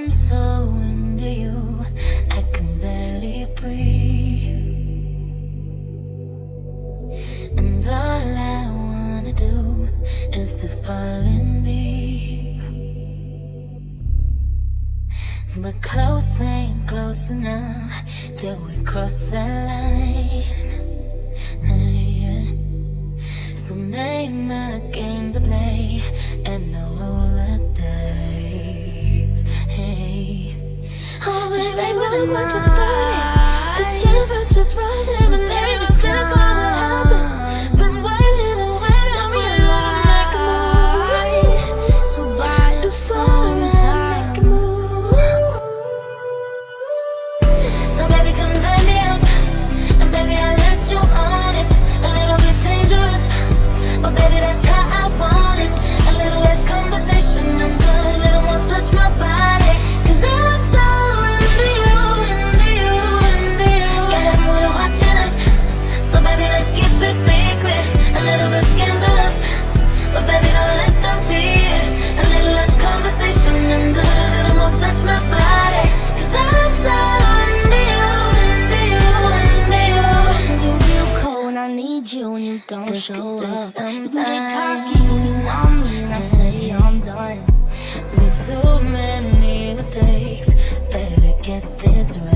I'm so into you, I can barely breathe. And all I wanna do is to fall in deep. But close ain't close enough till we cross that line. Yeah. So name a game to play and I'll roll the dice. Hey. Oh baby, stay with it, watch you stay. The temperature's rising and everything's gonna happen. Been waiting and waiting for you to make a move. The sirens make a move. So baby, come light me up, and baby I'll let you on it. A little bit dangerous, but baby that's how I want it. A little less conversation, I'm good. A little more touch my body, 'cause I'm so into you, into you, into you. Got everyone watching us, so baby let's keep it secret. A little bit scandalous, but baby don't let them see it. A little less conversation, I'm good. A little more touch my body, 'cause I'm so into you, into you, into you. You feel cold when I need you and you don't show up. You get cocky when you want me and I say I'm done. With too many mistakes, better get this right.